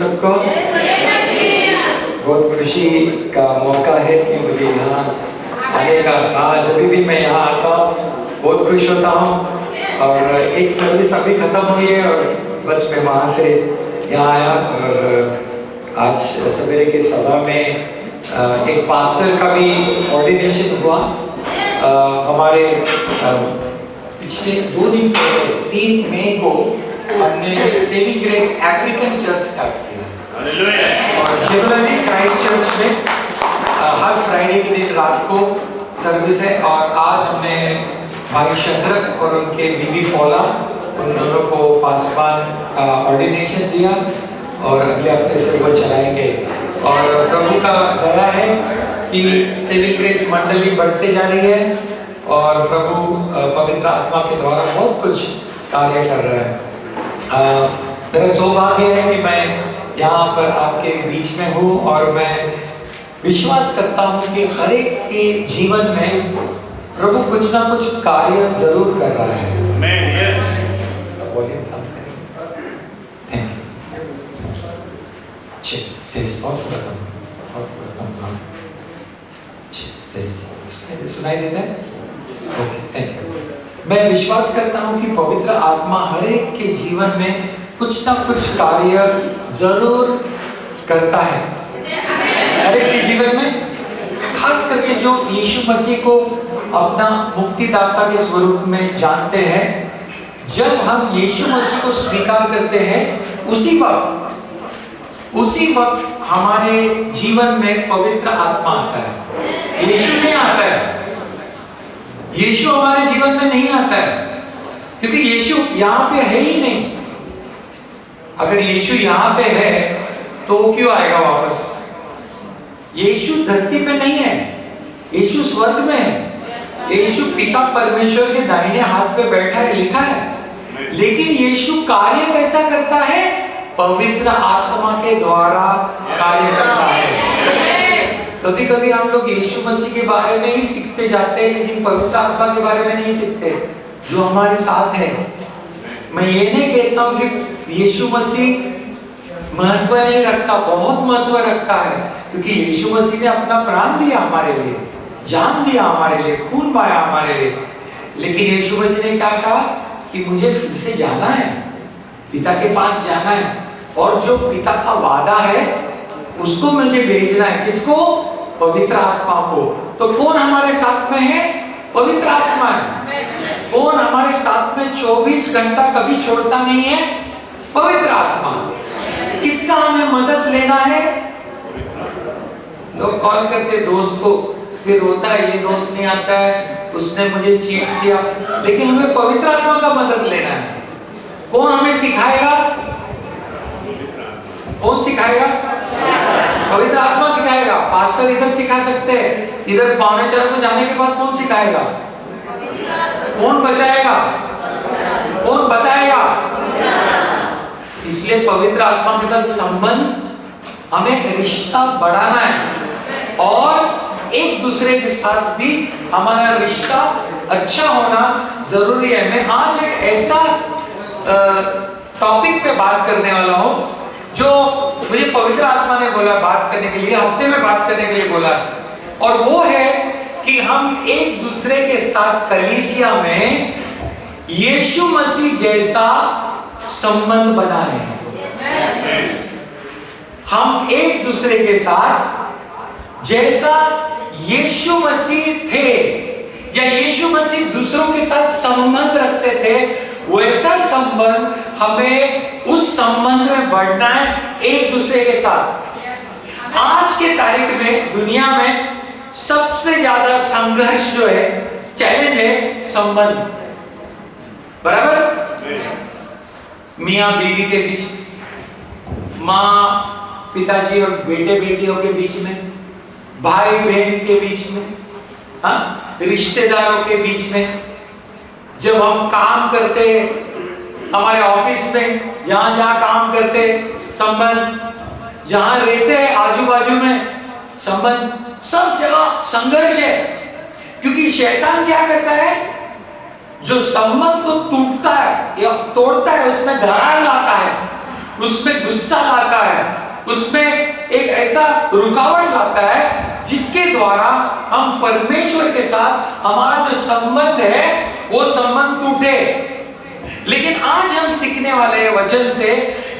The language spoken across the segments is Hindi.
सबको बहुत खुशी का मौका है कि मुझे यहाँ आने का, आज अभी भी मैं यहाँ आता हूँ बहुत खुश होता हूँ। और एक सर्विस अभी ख़त्म हुई है और बस मैं वहाँ से यहाँ आया। और आज सवेरे के सभा में एक पास्टर का भी ऑर्डिनेशन हुआ। हमारे पिछले 2 दिन पहले 3 मई को हमने saving grace African church start किया और जनरली क्राइस्ट चर्च में हर फ्राइडे के दिन रात को सर्विस है। और आज हमने भाई शंद्रक और उनके बीबी फौला उन दोनों को पासवान ऑर्डिनेशन दिया और अगले हफ्ते से वो चलाएंगे। और प्रभु का दया है कि सेविंग ग्रेस मंडली बढ़ते जा रही है और प्रभु पवित्र आत्मा के द्वारा बहुत कुछ कार्य कर रहा है। मेरा सौभाग्य है कि मैं यहाँ पर आपके बीच में हूँ और मैं विश्वास करता हूँ कि हर एक के जीवन में प्रभु कुछ ना कुछ कार्य जरूर कर रहा है। सुनाई देता है? Okay, thank you. मैं विश्वास करता हूँ कि पवित्र आत्मा हर एक के जीवन में कुछ ना कुछ कार्य जरूर करता है। हर एक के जीवन में, खास करके जो यीशु मसीह को अपना मुक्तिदाता के स्वरूप में जानते हैं, जब हम यीशु मसीह को स्वीकार करते हैं उसी वक्त हमारे जीवन में पवित्र आत्मा आता है। यीशु नहीं आता है, यीशु हमारे जीवन में नहीं आता है क्योंकि यीशु यहाँ पे है ही नहीं। अगर यीशु यहाँ पे है तो क्यों आएगा वापस? यीशु धरती पे नहीं है, यीशु स्वर्ग में है। यीशु पिता परमेश्वर के दाहिने हाथ पे बैठा है, लिखा है। लेकिन यीशु कार्य कैसा करता है? पवित्र आत्मा के द्वारा कार्य करता है। कभी कभी हम लोग यीशु मसीह के बारे में ही सीखते जाते हैं लेकिन पवित्र आत्मा के बारे में नहीं सीखते जो हमारे साथ है। मैं ये नहीं कहता हूँ कि यीशु मसीह महत्व नहीं रखता, बहुत महत्व रखता है क्योंकि यीशु मसीह ने अपना प्राण दिया हमारे लिए, जान दिया हमारे लिए, खून बहाया हमारे लिए। लेकिन यीशु मसीह ने क्या कहा कि मुझे फिर से जाना है, पिता के पास जाना है और जो पिता का वादा है उसको मुझे भेजना है। किसको? पवित्र आत्मा को। तो कौन हमारे साथ में है? पवित्र आत्मा है। कौन हमारे साथ में 24 घंटा कभी छोड़ता नहीं है? पवित्र आत्मा। किसका हमें मदद लेना है? लोग कॉल करते दोस्त को, फिर होता है ये दोस्त नहीं आता है, उसने मुझे चीट किया। लेकिन हमें पवित्र आत्मा का मदद लेना है। कौन हमें सिखाएगा? कौन सिखाएगा? पवित्र आत्मा सिखाएगा। पास्टर इधर सिखा सकते हैं, इधर 3:45 को जाने के बाद कौन सिखाएगा? कौन बचाएगा? कौन बताएगा? इसलिए पवित्र आत्मा के साथ संबंध, हमें रिश्ता बढ़ाना है और एक दूसरे के साथ भी हमारा रिश्ता अच्छा होना जरूरी है। मैं आज एक ऐसा टॉपिक पे बात करने वाला हूं जो मुझे पवित्र आत्मा ने बोला बात करने के लिए, हफ्ते में बात करने के लिए बोला। और वो है कि हम एक दूसरे के साथ कलीसिया में यीशु मसीह जैसा संबंध बनाए। हम एक दूसरे के साथ जैसा यीशु मसीह थे या यीशु मसीह दूसरों के साथ संबंध रखते थे, वैसा संबंध हमें उस संबंध में बढ़ना है एक दूसरे के साथ। आज के तारीख में दुनिया में सबसे ज्यादा संघर्ष जो है, चैलेंज है संबंध। बराबर? मियां बीवी के बीच, माँ पिताजी और बेटे बेटियों के बीच में, भाई बहन के बीच में, रिश्तेदारों के बीच में, जब हम काम करते हमारे ऑफिस में, जहां जहां काम करते संबंध, जहां रहते हैं आजू बाजू में संबंध, सब जगह संघर्ष है। क्योंकि शैतान क्या करता है? जो संबंध को टूटता है या तोड़ता है, उसमें दरार लाता है, उसमें गुस्सा लाता है, उसमें एक ऐसा रुकावट लाता है जिसके द्वारा हम परमेश्वर के साथ हमारा जो संबंध है वो संबंध टूटे। लेकिन आज हम सीखने वाले हैं वचन से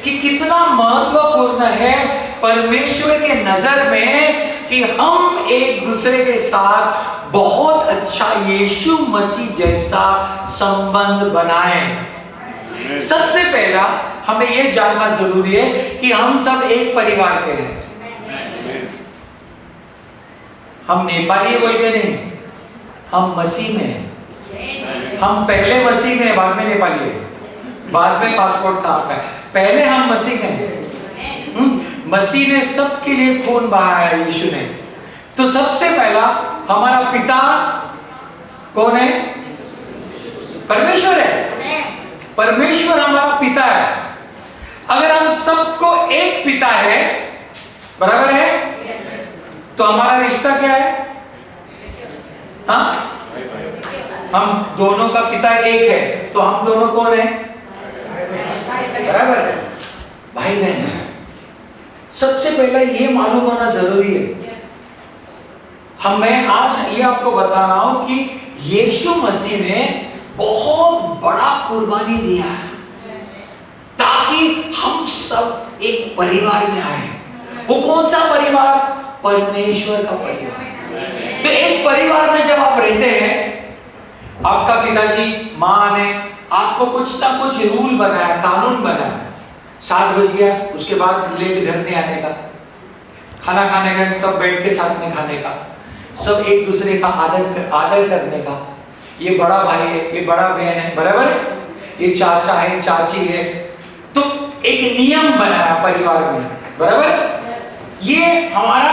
कि कितना महत्वपूर्ण है परमेश्वर के नजर में कि हम एक दूसरे के साथ बहुत अच्छा यीशु मसीह जैसा संबंध बनाएं। सबसे पहला हमें यह जानना जरूरी है कि हम सब एक परिवार के हैं। हम नेपाली बोलते नहीं, हम मसीह में हैं। हम पहले मसीह में, बाद में नेपाली है, बाद में पासपोर्ट था आपका, पहले हम मसीह में हैं। मसीह ने सबके लिए खून बहाया, यीशु ने। तो सबसे पहला हमारा पिता कौन है? परमेश्वर है। परमेश्वर हमारा पिता है। अगर हम सबको एक पिता है, बराबर है, तो हमारा रिश्ता क्या है? हाँ, हम दोनों का पिता एक है, तो हम दोनों कौन है? बराबर है, भाई बहन है। सबसे पहले ये मालूम होना जरूरी है। मैं आज ये आपको बता रहा हूं कि यीशु मसीह ने बहुत बड़ा कुर्बानी दिया है ताकि हम सब एक परिवार में आए। वो कौन सा परिवार? परमेश्वर का परिवार। तो एक परिवार में जब आप रहते हैं, आपका पिताजी, माँ ने आपको कुछ ना कुछ रूल बनाया, कानून बनाया। 7 बज गया, उसके बाद लेट घर नहीं आने का, खाना खाने का सब बैठ के साथ में खाने का, सब एक दूसरे का आदर करने का। ये बड़ा भाई है, ये बड़ा बहन है, बराबर है, ये चाचा है, चाची है। तो एक नियम बनाया परिवार में, बराबर। ये हमारा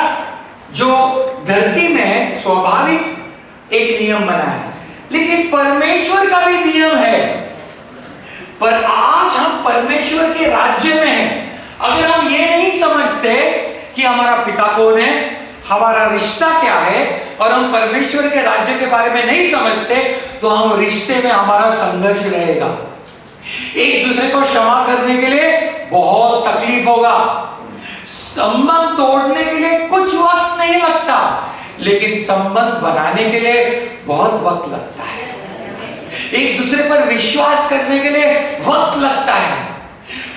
जो धरती में स्वाभाविक एक नियम बना है, लेकिन परमेश्वर का भी नियम है। पर आज हम परमेश्वर के राज्य में हैं। अगर हम ये नहीं समझते कि हमारा पिता कौन है, हमारा रिश्ता क्या है, और हम परमेश्वर के राज्य के बारे में नहीं समझते, तो हम रिश्ते में हमारा संघर्ष रहेगा। एक दूसरे को क्षमा करने के लिए बहुत तकलीफ होगा। संबंध तोड़ने के लिए कुछ वक्त नहीं लगता, लेकिन संबंध बनाने के लिए बहुत वक्त लगता है। एक दूसरे पर विश्वास करने के लिए वक्त लगता है।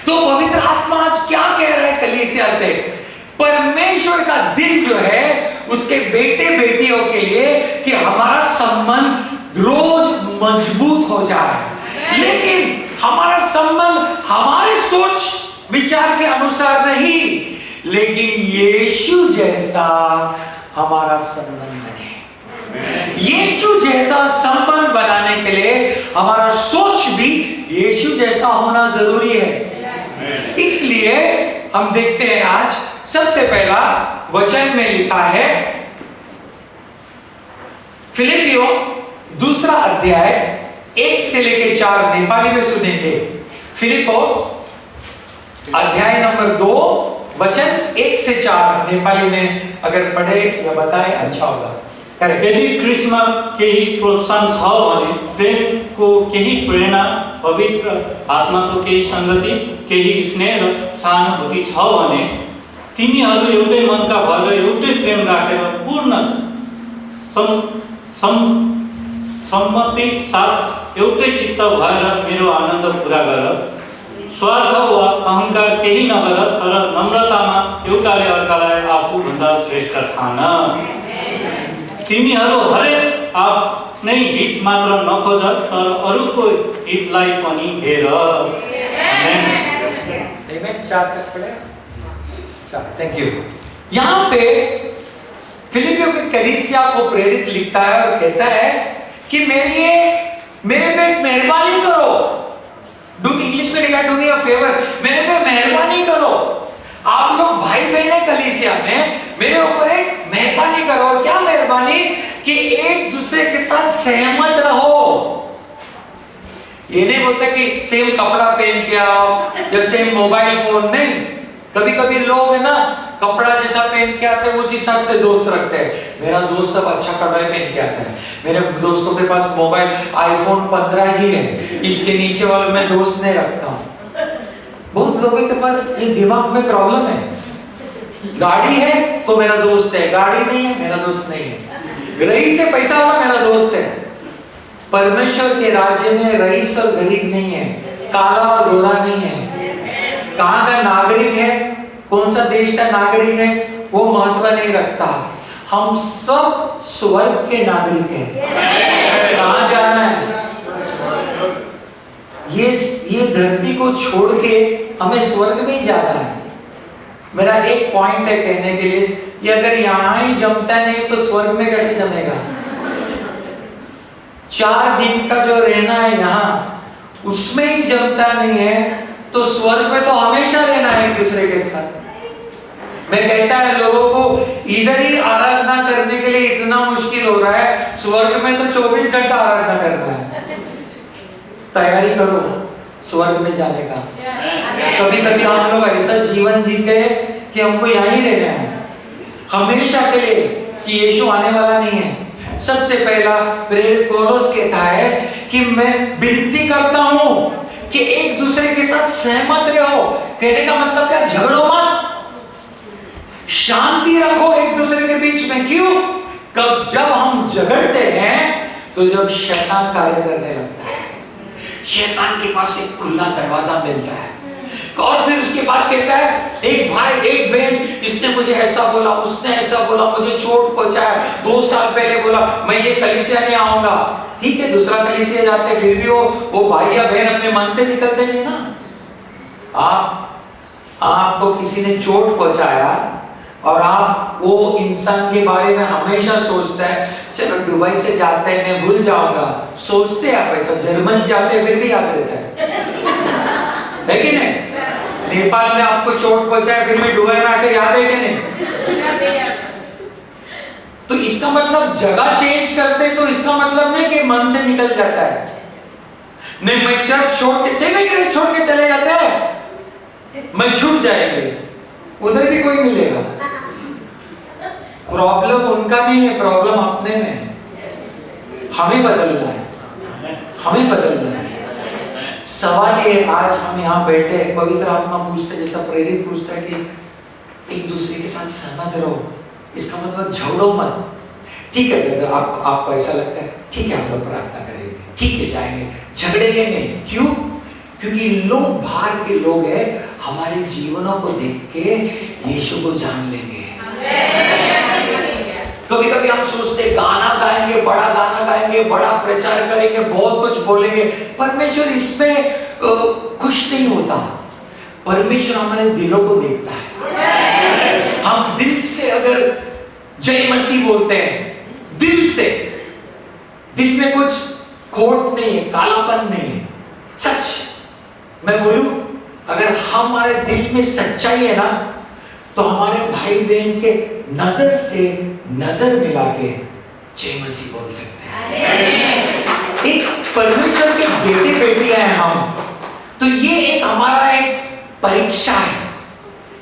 तो पवित्र आत्मा आज क्या कह रहा है कलीसिया से? परमेश्वर का दिल जो है उसके बेटे बेटियों के लिए कि हमारा संबंध रोज मजबूत हो जाए। लेकिन हमारा संबंध हमारे सोच विचार के अनुसार नहीं, लेकिन यीशु जैसा हमारा संबंध है। यीशु जैसा संबंध बनाने के लिए हमारा सोच भी यीशु जैसा होना जरूरी है। इसलिए हम देखते हैं आज सबसे पहला वचन में लिखा है, फिलिपियों 2 अध्याय 1 से लेकर 4, नेपाली में सुनेंगे। फिलिपो अध्याय नंबर 2 वचन 1 से 4 नेपाली में अगर पढ़े या बताए अच्छा होगा। यदि कृष्ण केही प्रोत्साहन छ भने, प्रेमको केही प्रेरणा, पवित्र आत्माको केही संगति, केही स्नेह र सहानुभूति छ भने, तिमीहरू एउटै मनका भएर एउटै प्रेम राखेर पूर्ण सम्मति साथ एउटै चित्त भएर मेरो आनन्द पूरा गर। स्वार्थ वा अहंकार केही नगर, तर नम्रतामा एउटाले अर्कालाई आफूभन्दा श्रेष्ठ ठान। तिमीहरू हरेक आफ्नै हित मात्र नखोज, तर अरूको हितलाई पनि हेर। Thank you. यहाँ पे फिलिपियों के कलीसिया को प्रेरित लिखता है और कहता है कि मेरे पे मेहरबानी करो। इंग्लिश में लिखा डू मी अ फेवर, मेरे पे मेहरबानी करो। आप लोग भाई बहन है कलीसिया में, मेरे ऊपर एक मेहरबानी करो। और क्या मेहरबानी? कि एक दूसरे के साथ सहमत रहो। ये नहीं बोलता कि सेम कपड़ा पहन के आओ या सेम मोबाइल फोन, नहीं। कभी कभी लोग है ना, कपड़ा जैसा पहन के आते हैं उस हिसाब से दोस्त रखते हैं। मेरा दोस्त सब अच्छा कपड़ा पहन के आता है, मेरे दोस्तों के पास मोबाइल iPhone 15 ही है, इसके नीचे वाला मैं दोस्त नहीं रखता हूँ। बहुत लोगों के पास ये दिमाग में प्रॉब्लम है, गाड़ी है तो मेरा दोस्त है, गाड़ी नहीं है मेरा दोस्त नहीं है, रईस से पैसा वाला मेरा दोस्त है। परमेश्वर के राज्य में रईस और गरीब नहीं है, काला और गोरा नहीं है, कहाँ का नागरिक है, कौन सा देश का नागरिक है, वो महत्व नहीं रखता। हम सब स्वर्ग के नागरिक हैं। कहाँ जाना है? ये धरती को छोड़ के हमें स्वर्ग में ही जाना है। मेरा एक पॉइंट है कहने के लिए, ये अगर यहाँ ही जमता नहीं तो स्वर्ग में कैसे जमेगा? 4 दिन का जो रहना है यहाँ, उसमें ही जमता नहीं है तो स्वर्ग में तो हमेशा रहना है एक दूसरे के साथ। मैं कहता है लोगों को इधर ही आराधना करने के लिए इतना मुश्किल हो रहा है, स्वर्ग में तो 24 घंटा आराधना करना है। तैयारी करो स्वर्ग में जाने का। कभी कभी हम लोग ऐसा जीवन जीते हैं कि हमको यहाँ ही रहना है हमेशा के लिए, कि यीशु आने वाला नहीं है। सबसे पहला प्रेरित पौलुस कहता है कि मैं विनती करता हूं कि एक दूसरे के साथ सहमत रहो। कहने का मतलब क्या? झगड़ो मत, शांति रखो एक दूसरे के बीच में। क्यों? जब हम झगड़ते हैं तो जब शैतान कार्य करने लगता है, शैतान के पास एक खुला दरवाजा मिलता है। और फिर उसके बाद कहता है एक भाई एक बहन, इसने मुझे ऐसा बोला, उसने ऐसा बोला, मुझे चोट पहुंचाया, 2 साल पहले बोला मैं ये कलीसिया नहीं आऊंगा। ठीक है, दूसरा कलीसिया जाते, फिर भी वो भाई या बहन अपने मन से निकलते नहीं ना। आपको किसी ने चोट पहुंचाया और आप वो इंसान के बारे में हमेशा सोचता है, चलो दुबई से जाते हैं मैं भूल जाऊंगा, सोचते आप ऐसा। जर्मनी जाते हैं फिर भी याद रहता है कि नहीं? नेपाल में आपको चोट पहुंचाया फिर भी दुबई में आके याद है कि नहीं? तो इसका मतलब जगह चेंज करते तो इसका मतलब नहीं कि मन से निकल जाता है। नहीं, मैं चर्च छोड़ के सेमिनारी छोड़ के चले जाते हैं, मैं छूट जाएंगे, उधर भी कोई मिलेगा। प्रॉब्लम उनका नहीं है, प्रॉब्लम अपने में है। हमें बदलना है, हमें बदलना है। सवाल ये, आज हम यहाँ बैठे, पवित्र आत्मा पूछते, जैसा प्रेरित पूछता है कि एक दूसरे के साथ सहमत रहो। इसका मतलब झगड़ो मत। ठीक है, अगर आपको ऐसा लगता है, ठीक है हम लोग प्रार्थना करेंगे, ठीक है जाएंगे, झगड़ेंगे नहीं। क्यों? क्योंकि लोग बाहर के लोग हैं, हमारे जीवनों को देख के यीशु को जान लेंगे। कभी कभी हम सोचते गाना गाएंगे, बड़ा गाना गाएंगे, बड़ा प्रचार करेंगे, बहुत कुछ बोलेंगे, परमेश्वर इसमें खुश नहीं होता। परमेश्वर हमारे दिलों को देखता है। हम दिल से अगर जय मसीह बोलते हैं, दिल से, दिल में कुछ खोट नहीं है, कालापन नहीं है, सच मैं बोलूं, अगर हमारे दिल में सच्चाई है ना, तो हमारे भाई बहन के नजर से नजर मिला के जय मसीह बोल सकते हैं। एक परमेश्वर के बेटे बेटियां हैं हम, तो ये एक हमारा एक परीक्षा है।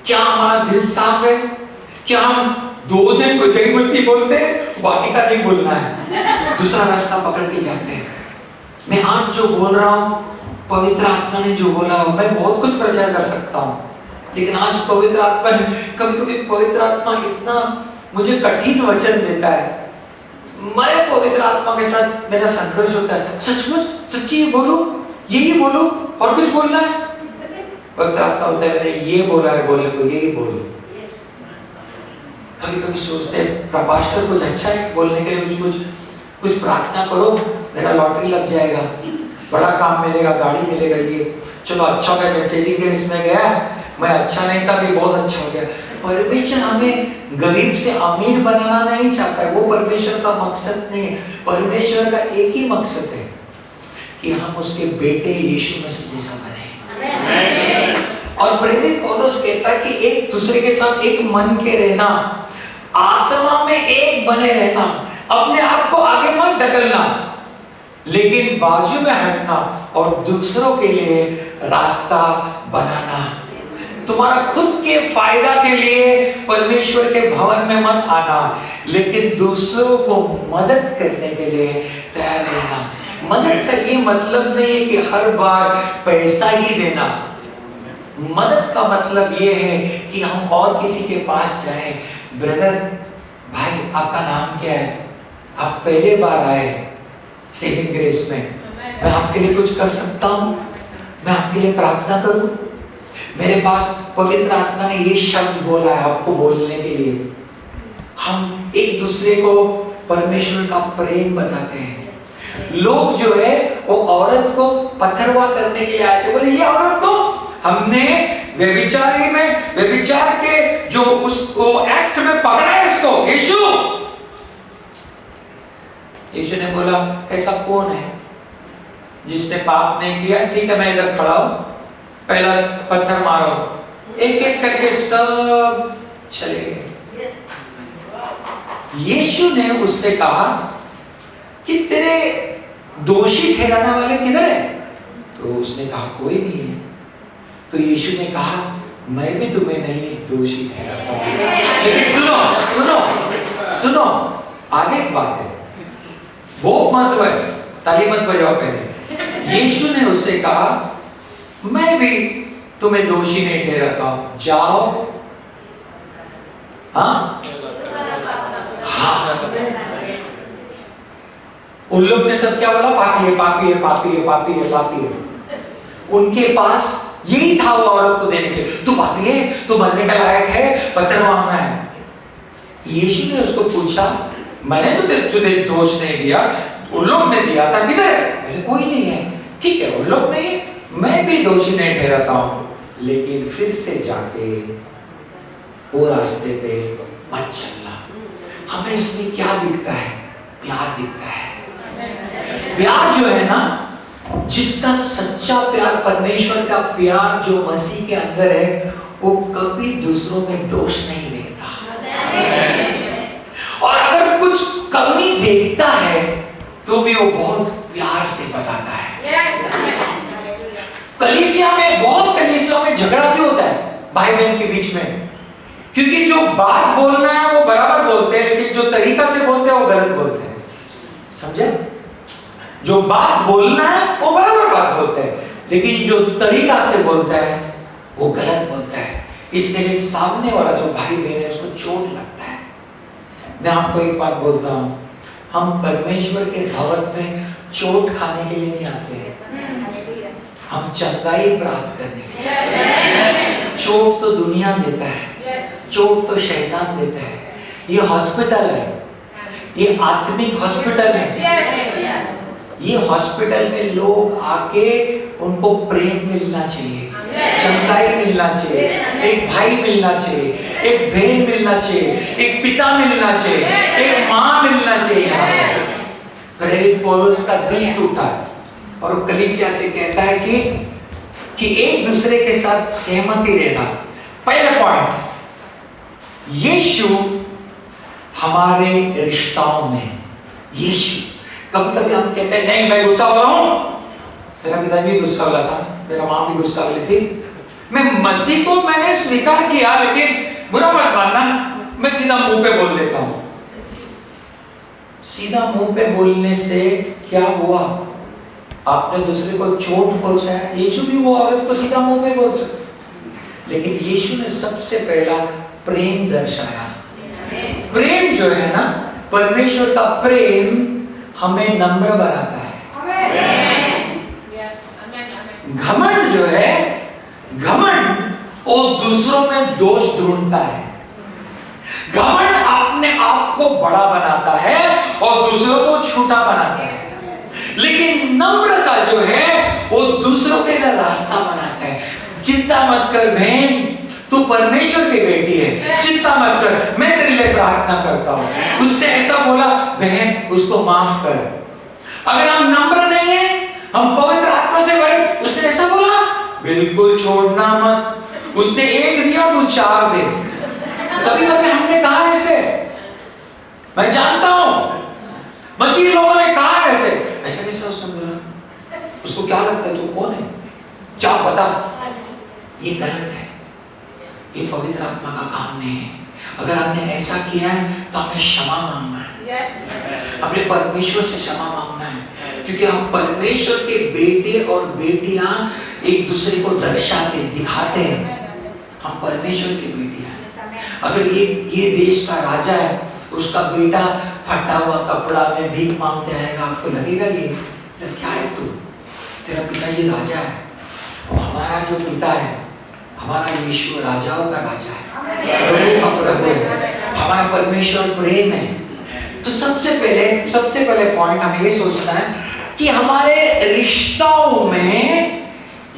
क्या हमारा दिल साफ है? क्या हम 2 जन को जय मसीह बोलते हैं, बाकी का नहीं बोलना है, दूसरा रास्ता पकड़ के जाते हैं। मैं आज जो बोल रहा हूं, पवित्र आत्मा ने जो बोला, मैं बहुत कुछ प्रचार कर सकता हूं, लेकिन आज पवित्र आत्मा, कभी कभी पवित्र आत्मा इतना मुझे कठिन वचन देता है, मैं पवित्र आत्मा के साथ मेरा संघर्ष होता है। सचमुच सच्ची बोलूं, यही बोलूं और कुछ बोलना है? पवित्र आत्मा होता है मैंने ये बोला है बोलने को, यही बोलो। कभी कभी सोचते हैं पास्टर कुछ अच्छा है बोलने के लिए, कुछ प्रार्थना करो, मेरा लॉटरी लग जाएगा, बड़ा काम मिलेगा, गाड़ी मिलेगा, ये चलो अच्छा हो गया, मैं सेविंग के इसमें गया, मैं अच्छा नहीं था भी बहुत अच्छा हो गया। परमेश्वर हमें गरीब से अमीर बनाना नहीं चाहता है, वो परमेश्वर का मकसद नहीं है। परमेश्वर का एक ही मकसद है कि हम उसके बेटे यीशु मसीह जैसा बने। और प्रेरित पौलुस कहता है कि एक दूसरे के साथ एक मन के रहना, आत्मा में एक बने रहना, अपने आप को आगे मत ढकलना, लेकिन बाजू में हटना और दूसरों के लिए रास्ता बनाना। तुम्हारा खुद के फायदा के लिए परमेश्वर के भवन में मत आना, लेकिन दूसरों को मदद करने के लिए तैयार रहना। मदद का ये मतलब नहीं है कि हर बार पैसा ही देना। मदद का मतलब ये है कि हम और किसी के पास जाए, ब्रदर भाई आपका नाम क्या है, आप पहले बार आए सेविंग ग्रेस में, मैं आपके लिए कुछ कर सकता हूँ, मैं आपके लिए प्रार्थना करूँ, मेरे पास पवित्र आत्मा ने ये शब्द बोला है आपको बोलने के लिए। हम एक दूसरे को परमेश्वर का प्रेम बताते हैं। लोग जो है वो औरत को पथरवा करने के लिए आए थे, बोले ये औरत को हमने व्यभिचार के जो उसको एक्ट में पकड़ा है इसको। यीशु ने बोला ऐसा कौन है जिसने पाप नहीं किया? ठीक है मैं इधर खड़ा हूं, पहला पत्थर मारो। एक एक करके सब चले गए। यीशु ने उससे कहा कि तेरे दोषी ठहराने वाले किधर है? तो उसने कहा कोई नहीं है। तो यीशु ने कहा मैं भी तुम्हें नहीं दोषी ठहराता। लेकिन सुनो सुनो सुनो, आगे एक बात है, बहुत महत्व है, ताली मत बजाओ पहले। यीशु ने उससे कहा मैं भी तुम्हें दोषी नहीं ठहराता, जाओ। हाँ उन लोग ने सब क्या बोला? पापी है, पापी है, पापी है, पापी है, पापी है। उनके पास यही था वो औरत को देने के लिए, तू पापी है, तू मरने का लायक है, पत्थर मांगना है। यीशु ने उसको पूछा मैंने तो तुझे दोष नहीं दिया, उन लोग ने दिया था, किधर है? कोई नहीं है। ठीक है उन लोग नहीं, मैं भी दोषी नहीं ठहराता हूं, लेकिन फिर से जाके वो रास्ते पे मत चलना। हमें इसमें क्या दिखता है? प्यार दिखता है। प्यार जो है ना, जिसका सच्चा प्यार, परमेश्वर का प्यार जो मसीह के अंदर है, वो कभी दूसरों में दोष नहीं देखता। और अगर कुछ कमी देखता है तो भी वो बहुत प्यार से बताता है। कलीसिया में, बहुत कलीसिया में झगड़ा भी होता है भाई बहन के बीच में, क्योंकि जो बात बोलना है वो बराबर बोलते हैं, लेकिन जो तरीका से बोलते हैं वो गलत बोलते हैं। समझे? जो बात बोलना है वो बराबर बात बोलते हैं, लेकिन जो तरीका से बोलता है वो गलत बोलता है। इसलिए सामने वाला जो भाई बहन है उसको चोट लगता है। मैं आपको एक बात बोलता हूं, हम परमेश्वर के भवन में चोट खाने के लिए नहीं आते हैं, हम चंगाई प्राप्त करने के लिए। चोट तो दुनिया देता है, चोट तो शैतान देता है। ये हॉस्पिटल है, ये आत्मिक हॉस्पिटल है। ये हॉस्पिटल में लोग आके उनको प्रेम मिलना चाहिए, चंगाई मिलना चाहिए, एक भाई मिलना चाहिए, एक बहन मिलना चाहिए, एक पिता मिलना चाहिए, एक माँ मिलना चाहिए। प्रेरित पौलुस का दिल टूटा और वो कलीसिया से कहता है कि एक दूसरे के साथ सहमति रहना। पहला पॉइंट, यीशु हमारे रिश्ताओं में। यीशु, कभी कभी हम कहते हैं नहीं मैं गुस्सा हो रहा हूं, मेरा पिता भी गुस्सा वाला था, मेरा माँ भी गुस्सा वाली थी, मैं मसीह को मैंने स्वीकार किया, लेकिन बुरा मत मानना, मैं सीधा मुंह पे बोल देता हूं। सीधा मुंह पे बोलने से क्या हुआ? आपने दूसरे को चोट पहुंचाया। यीशु भी वो औरत को सीधा मुंह पे बोल सकते, लेकिन यीशु ने सबसे पहला प्रेम दर्शाया। प्रेम जो है ना, परमेश्वर का प्रेम हमें नम्र बनाता है। घमंड जो है, घमंड वो दूसरों में दोष ढूंढता है। घमंड अपने आप को बड़ा बनाता है और दूसरों को छोटा बनाता है। लेकिन नम्रता जो है वो दूसरों के लिए रास्ता बनाता है। चिंता मत कर बहन, तू परमेश्वर की बेटी है, चिंता मत कर, मैं तेरे लिए प्रार्थना करता हूँ। उसने ऐसा बोला, बहन उसको माफ कर। अगर हम नम्र नहीं है, हम पवित्र आत्मा से भरे, उसने ऐसा बोला, बिल्कुल छोड़ना मत। उसने एक दिया तू चार दे। कभी कभी हमने कहा ऐसे, मैं जानता हूं मसीह लोगों ने कहा ऐसे, ऐसा कैसे उसने बोला? उसको क्या लगता है तू कौन है? जा बता। ये गलत है, ये पवित्र आत्मा का काम नहीं है। अगर हमने ऐसा किया है तो हमें क्षमा मांगना है, अपने परमेश्वर से क्षमा मांगना है, क्योंकि हम परमेश्वर के बेटे और बेटियां एक दूसरे को दर्शाते दिखाते हैं हम परमेश्वर की बेटी हैं। अगर ये देश का राजा है, उसका बेटा फटा हुआ कपड़ा में भीख मांगते आएगा, आपको लगेगा ये क्या है तू? तेरा पिताजी राजा है। और हमारा जो पिता है, हमारा यीशु राजाओं का राजा है, प्रभु का प्रभु है, हमारा परमेश्वर प्रेम है। तो सबसे पहले पॉइंट हमें ये सोचना है कि हमारे रिश्तों में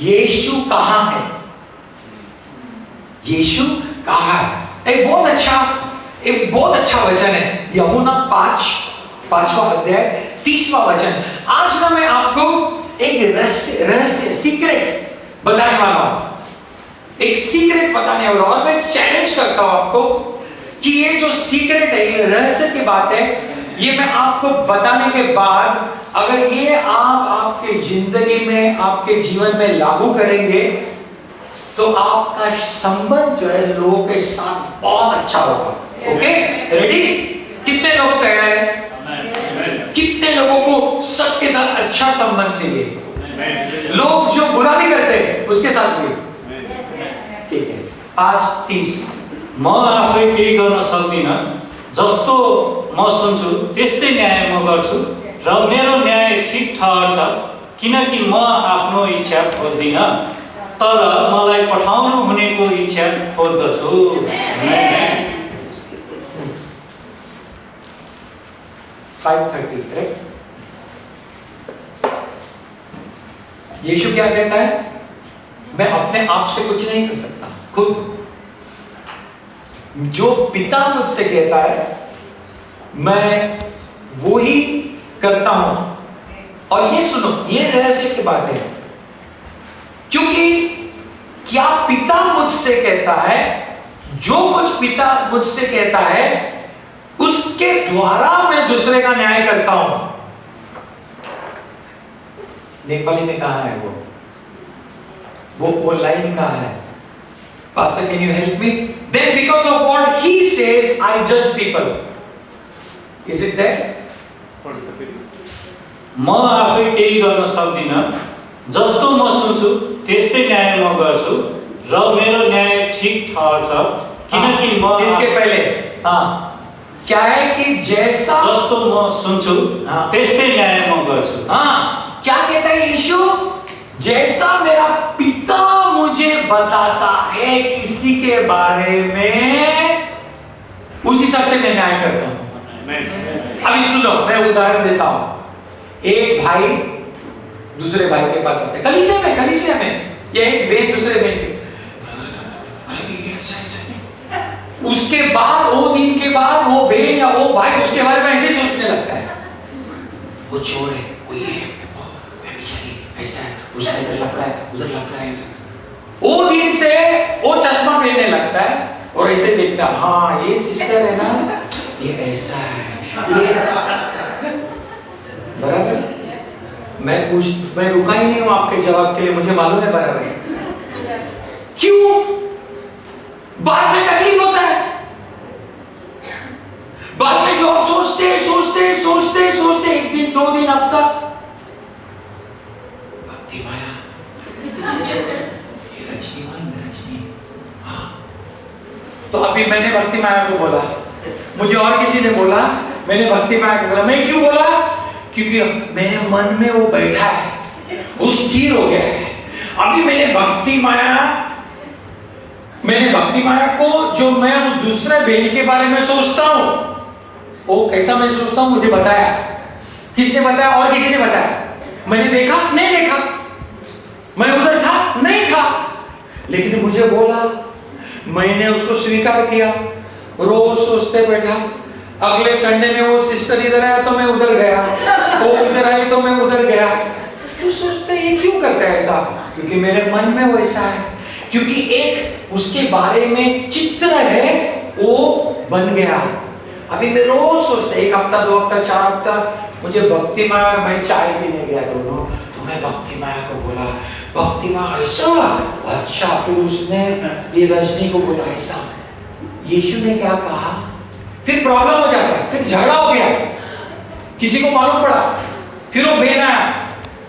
यीशु कहाँ है? यीशु कहाँ है? एक बहुत अच्छा वचन है, यूहन्ना 5वां अध्याय 30वां वचन। आज ना मैं आपको एक रहस्य सीक्रेट बताने वाला हूं, एक सीक्रेट बताने वाला हूं, और मैं चैलेंज करता हूं आपको कि ये जो सीक्रेट है, ये रहस्य की बात है, ये मैं आपको बताने के बाद अगर ये आप आपके जिंदगी में, आपके जीवन में लागू करेंगे तो आपका संबंध जो है लोगों के साथ बहुत अच्छा होगा। Okay, ready? कितने लोग तैयार हैं? कितने लोगों को सबके साथ अच्छा संबंध चाहिए? लोग जो बुरा भी करते हैं उसके साथ भी? ठीक है। 5:30 म आफै केही गर्न सक्दिनँ, जस्तो म सुन्छु त्यस्तै न्याय म गर्छु र मेरो न्याय ठिक ठहर छ, किनकि म आफ्नो इच्छा खोज्दिनँ तर मलाई पठाउनु हुनेको इच्छा खोज्दछु। 5:30 यीशु क्या कहता है? मैं अपने आप से कुछ नहीं कर सकता, खुद जो पिता मुझसे कहता है मैं वो ही करता हूं। और ये सुनो, ये रहस्य की बात है, क्योंकि क्या पिता मुझसे कहता है, जो कुछ पिता मुझसे कहता है उसके द्वारा मैं दूसरे का न्याय करता हूं। नेपाली में कहा है वो लाइन कहा है? Pastor, can you help me? Then because of what he says, I judge people. Is it there? म आफै केही गर्न सक्दिनँ, जस्तो म सुन्छु त्यस्तै न्याय म गर्छु र मेरो न्याय ठिक ठहर छ, किनकि म इसके पहले क्या है कि जैसा जस्तो म सुन्छु त्यस्तै न्याय म गर्छु। क्या कहता है यीशु? जैसा मेरा पिता मुझे बताता है किसी के बारे में, उस हिसाब से मैं न्याय करता हूं। अभी सुनो, मैं उदाहरण देता हूं। एक भाई दूसरे भाई के पास आते हैं, कलीसिया में या एक बहन दूसरे बहन के, उसके बाद वो दिन के बाद वो बहन या वो भाई उसके बारे में ऐसे सोचने लगता है, वो चोर है, वो ये है, ऐसा है, उसका इधर लफड़ा है, उधर लफड़ा है। वो दिन से वो चश्मा पहनने लगता है और ऐसे देखता है, हाँ ये सिस्टर है ना, ये ऐसा है, ये बराबर। मैं रुका ही नहीं हूं आपके जवाब के लिए, मुझे मालूम है बराबर। क्यों? बाद में तकलीफ होता है, बाद में जो आप सोचते एक दिन 2 दिन अब तक भक्ति माया, ये रजनी, हाँ। तो अभी मैंने भक्ति माया को बोला, मुझे और किसी ने बोला, मैंने भक्ति माया को बोला। मैं क्यों बोला? क्योंकि मेरे मन में वो बैठा है, वो स्थिर हो गया है। अभी मैंने भक्ति माया को जो मैं दूसरे बहन के बारे में सोचता हूं, वो कैसा मैं सोचता हूं मुझे बताया। किसने बताया? और किसी ने बताया। मैंने देखा? नहीं देखा। मैं उधर था? नहीं था। लेकिन मुझे बोला, मैंने उसको स्वीकार किया, रोज सोचते बैठा। अगले संडे में वो सिस्टर इधर आया तो मैं उधर गया, वो इधर आई तो मैं उधर गया। तो सोचते ये क्यों करता है ऐसा? क्योंकि मेरे मन में वैसा है, क्योंकि एक उसके बारे में चित्र है वो बन गया। अभी मैं रोज सोचता, 1 हफ्ता 2 हफ्ता 4 हफ्ता मुझे भक्ति माया और मैं चाय पीने गया दोनों, तो मैं भक्ति माया को बोला, भक्ति माया ऐसा अच्छा। फिर उसने ये रजनी को बोला ऐसा। यीशु ने क्या कहा? फिर प्रॉब्लम हो जाता है, फिर झगड़ा हो गया, किसी को मालूम पड़ा, फिर वो बहन आया,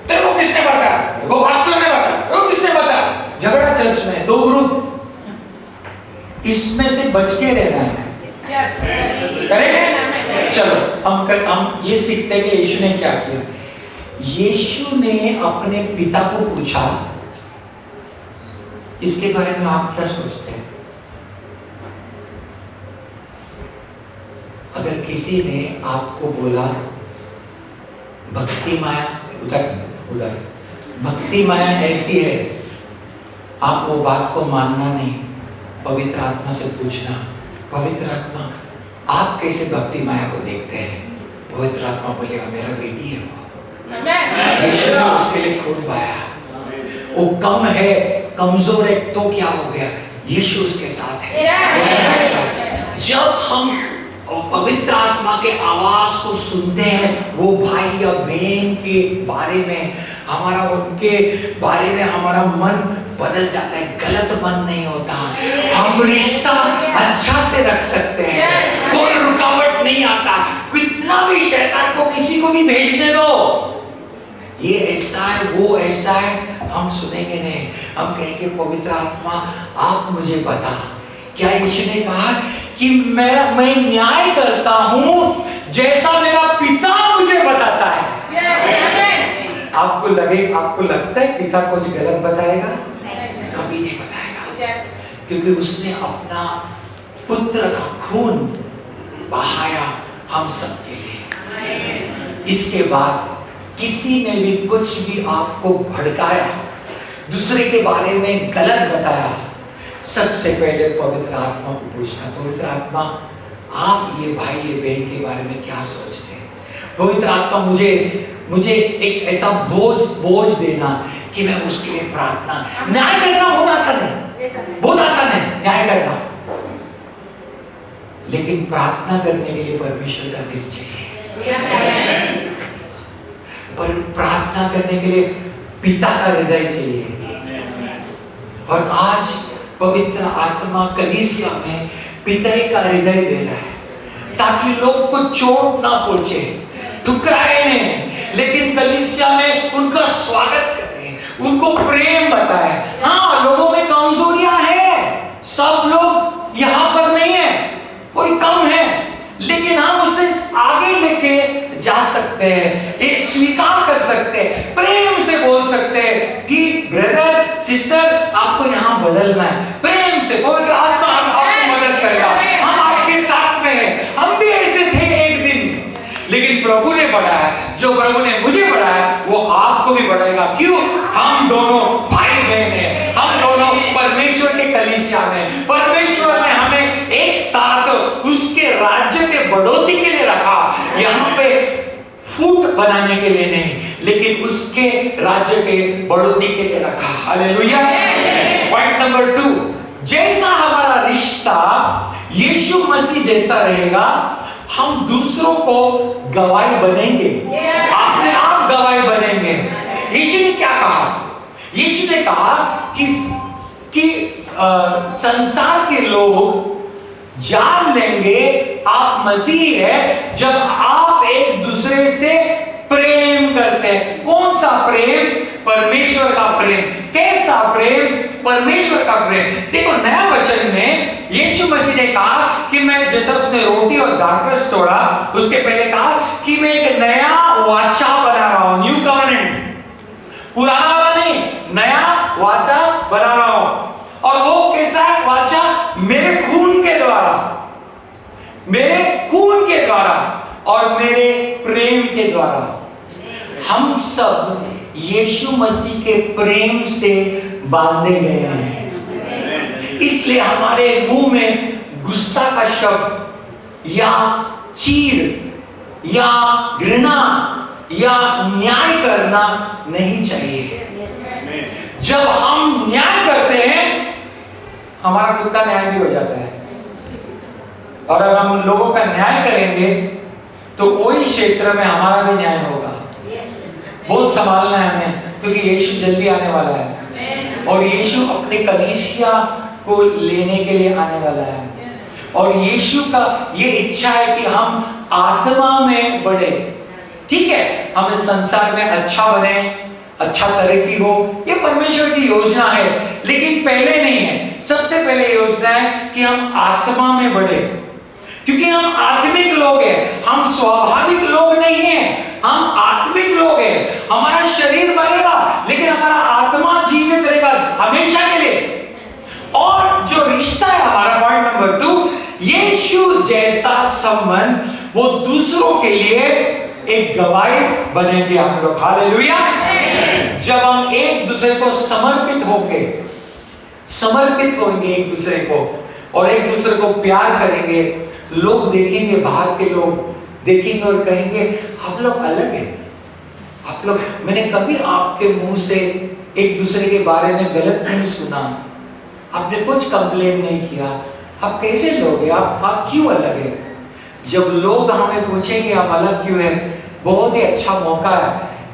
तेरे को किसने बताया? वो पास्टर ने बताया। वो किसने इसमें से बच के रहना है। करेक्ट? चलो हम ये सीखते हैं कि यीशु ने क्या किया। यीशु ने अपने पिता को पूछा, इसके बारे में आप क्या सोचते हैं? अगर किसी ने आपको बोला भक्ति माया, उधर भक्ति माया ऐसी है, आप वो बात को मानना नहीं, पवित्र आत्मा से पूछना, पवित्र आत्मा आप कैसे भक्ति माया को देखते हैं? पवित्र आत्मा बोलेगा मेरा बेटी है वो, यीशु ने उसके लिए खून बहाया, वो कम है, कमजोर है, तो क्या हो गया? यीशु उसके साथ है। जब हम पवित्र आत्मा के आवाज को सुनते हैं, वो भाई या बहन के बारे में हमारा, उनके बारे में हमारा मन बदल जाता है, गलत मन नहीं होता, हम रिश्ता अच्छा से रख सकते हैं, कोई रुकावट नहीं आता। कितना भी शैतान को किसी को भी भेजने दो, ये ऐसा है वो ऐसा है, हम सुनेंगे नहीं, हम कहेंगे पवित्र आत्मा आप मुझे बता। क्या यीशु ने कहा कि मैं न्याय करता हूं जैसा मेरा पिता मुझे बताता है? आपको लगता है पिता कुछ गलत बताएगा? कभी नहीं बताएगा, क्योंकि उसने अपना पुत्र का खून बहाया हम सबके लिए। इसके बाद किसी ने भी कुछ भी आपको भड़काया, दूसरे के बारे में गलत बताया, सबसे पहले पवित्र आत्मा को पूछना, पवित्र आत्मा आप ये भाई ये बहन के बारे में क्या सोचते हैं? पवित्र आत्मा मुझे एक ऐसा बोझ देना कि मैं उसके लिए प्रार्थना। न्याय करना बहुत आसान है न्याय करना, लेकिन प्रार्थना करने के लिए परमेश्वर का दिल चाहिए, पर प्रार्थना करने के लिए पिता का हृदय चाहिए। और आज पवित्र आत्मा कलीसिया में पिता का हृदय दे रहा है, ताकि लोग को चोट ना पहुंचे, ठुकराए नहीं, लेकिन कलीसिया में उनका स्वागत करें, उनको प्रेम बताए। हाँ, लोगों में कमजोरियां हैं, सब लोग यहाँ पर नहीं है, कोई कम है, लेकिन हम उसे आगे लेके जा सकते हैं, एक स्वीकार कर सकते हैं, प्रेम से बोल सकते हैं कि ब्रदर सिस्टर आपको यहाँ बदलना है, प्रेम से। पवित्र आत्मा आपको मदद करेगा, हम आपके साथ में हैं। हम भी ऐसे थे एक दिन, लेकिन प्रभु ने बढ़ाया, जो प्रभु ने मुझे बढ़ाया वो आपको भी बढ़ाएगा। क्यों? हम दोनों भाई बहन हैं, हम दोनों परमेश्वर के कलीसिया में। परमेश्वर ने हमें एक साथ उसके राज्य के बढ़ोतरी के लिए रखा, यहाँ पे फूट बनाने के लिए नहीं, लेकिन उसके राज्य के बढ़ोतरी के लिए रखा। हालेलुया। पॉइंट नंबर 2, जैसा हमारा रिश्ता यीशु मसीह जैसा रहेगा, हम दूसरों को गवाही बनेंगे, अपने आप गवाही बनेंगे। यीशु ने क्या कहा? यीशु ने कहा कि संसार के लोग जान लेंगे आप मसीह है जब आप एक दूसरे से प्रेम करते हैं। कौन सा प्रेम? परमेश्वर का प्रेम। कैसा प्रेम? परमेश्वर का प्रेम। देखो, नया वचन में यीशु मसीह ने कहा कि मैं, जैसा उसने रोटी और दाखरस तोड़ा, उसके पहले कहा कि मैं एक नया वाचा बना रहा हूं, न्यू कवेनेंट। पुराना वाला नहीं, नया वाचा बना रहा हूं। और वो कैसा है वाचा? मेरे खून के द्वारा, मेरे खून के द्वारा और मेरे प्रेम के द्वारा। हम सब यीशु मसीह के प्रेम से बांधे गए हैं, इसलिए हमारे मुंह में गुस्सा का शब्द या चीड़ या घृणा या न्याय करना नहीं चाहिए। जब हम न्याय करते हैं, हमारा खुद का न्याय भी हो जाता है, और अगर हम लोगों का न्याय करेंगे तो वही क्षेत्र में हमारा भी न्याय होगा। बहुत संभालना है हमें, क्योंकि यीशु जल्दी आने वाला है और यीशु अपने कलीसिया को लेने के लिए आने वाला है। और यीशु का ये इच्छा है कि हम आत्मा में बढ़े। ठीक है, हम इस संसार में अच्छा बने, अच्छा तरक्की हो, ये परमेश्वर की योजना है। लेकिन पहले नहीं है, सबसे पहले योजना है कि हम आत्मा में बढ़े, क्योंकि हम आत्मिक लोग हैं, हम स्वाभाविक लोग नहीं हैं, हम आत्मिक लोग हैं। हमारा शरीर मरेगा लेकिन हमारा आत्मा जीवित रहेगा हमेशा के लिए। और जो रिश्ता है हमारा, पॉइंट नंबर 2, यीशु जैसा संबंध वो दूसरों के लिए एक गवाही बनेंगे हम लोग। हालेलुया। जब हम एक दूसरे को समर्पित होंगे एक दूसरे को, और एक दूसरे को प्यार करेंगे, लोग देखेंगे, बाहर के लोग देखेंगे और कहेंगे आप लोग अलग हैं, आप लोग, मैंने कभी आपके मुंह से एक दूसरे के बारे में गलत नहीं सुना, आपने कुछ कंप्लेन नहीं किया, आप कैसे लोग हैं, आप क्यों अलग हैं। जब लोग हमें पूछेंगे हम अलग क्यों हैं, बहुत ही अच्छा मौका है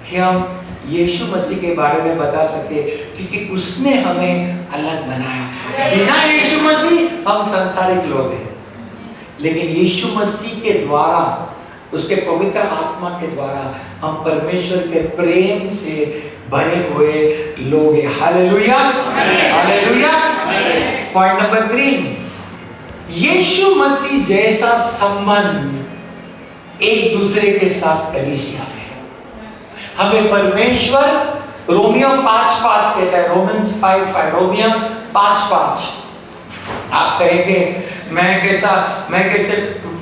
कि हम यीशु मसीह के बारे में बता सके, क्योंकि उसने हमें अलग बनाया। बिना यीशु मसीह हम सांसारिक लोग हैं, लेकिन यीशु मसीह के द्वारा, उसके पवित्र आत्मा के द्वारा हम परमेश्वर के प्रेम से भरे हुए लोग हैं। Hallelujah, hallelujah. पॉइंट नंबर 3, यीशु मसीह जैसा संबंध एक दूसरे के साथ कलीसिया में। हमें परमेश्वर, रोमियो 5:5 कहता है, रोमन्स 5:5, रोमियो 5:5। आप कहेंगे मैं कैसे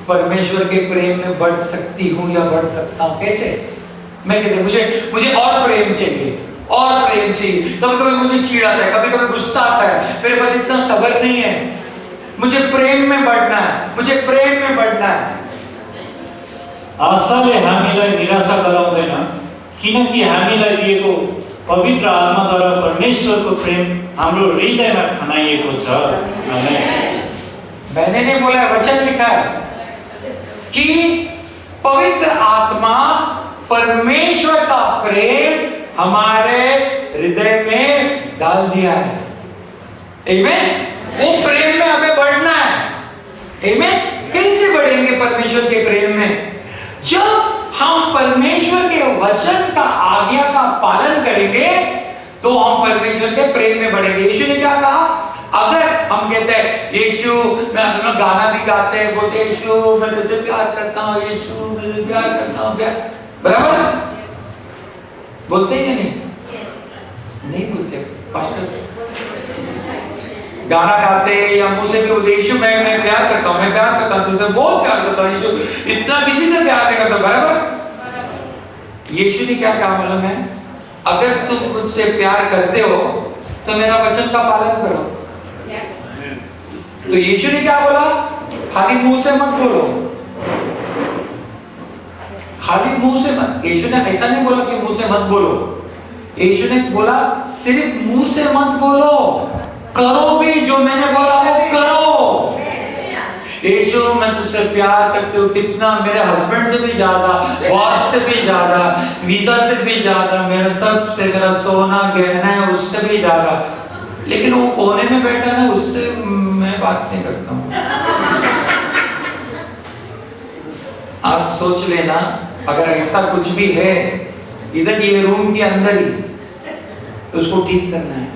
परमेश्वर के प्रेम में बढ़ सकती हूँ या बढ़ सकता हूँ, कैसे, मैं कैसे, मुझे और प्रेम चाहिए, और प्रेम चाहिए। कभी कभी मुझे चिढ़ आता है, कभी कभी गुस्सा आता है, मेरे पास इतना सब्र नहीं है, मुझे प्रेम में बढ़ना है, मुझे प्रेम में बढ़ना है। आशाले हामीलाई निराशा गराउँदैन, किनकि हामीलाई दिएको पवित्र आत्माद्वारा परमेश्वरको प्रेम हाम्रो हृदयमा खनाइएको छ। मैंने नहीं बोला, वचन लिखा है कि पवित्र आत्मा, परमेश्वर का प्रेम हमारे हृदय में डाल दिया है। आमीन। वो प्रेम में हमें बढ़ना है। आमीन। कैसे बढ़ेंगे परमेश्वर के प्रेम में? जब हम परमेश्वर के वचन का, आज्ञा का पालन करेंगे तो हम परमेश्वर के प्रेम में बढ़ेंगे। यीशु ने क्या कहा? अगर हम कहते हैं यीशु, मैं अपना गाना भी गाते हैं, बोलते यीशु मैं तुझसे प्यार करता हूँ, यीशु मैं तुझसे प्यार करता हूँ, प्यार, बराबर बोलते हैं या नहीं? नहीं बोलते। पास्टर गाना गाते हैं या मुंह से भी बोलते यीशु मैं प्यार करता हूँ, मैं प्यार करता हूँ, तुझसे बहुत प्यार करता हूँ, यीशु इतना किसी से प्यार नहीं करता, बराबर। यीशु ने क्या कहा मालूम है? अगर तुम मुझसे प्यार करते हो तो मेरा वचन का पालन करो। तो यीशु ने क्या बोला? खाली मुंह से मत बोलो, खाली मुंह से मत। यीशु ने ऐसा नहीं बोला कि मुंह से मत बोलो, यीशु ने बोला सिर्फ मुंह से मत बोलो, करो भी जो मैंने बोला वो करो। यीशु मैं तुझसे प्यार करती हूँ, कितना, मेरे हस्बैंड से भी ज्यादा, बॉस से भी ज्यादा, वीजा से भी ज्यादा, मेरा सबसे, मेरा सोना गहना है उससे भी ज्यादा, लेकिन वो कोने में बैठा है ना, उससे मैं बात नहीं करता हूँ। आप सोच लेना, अगर ऐसा कुछ भी है इधर ये रूम के अंदर ही, तो उसको ठीक करना है,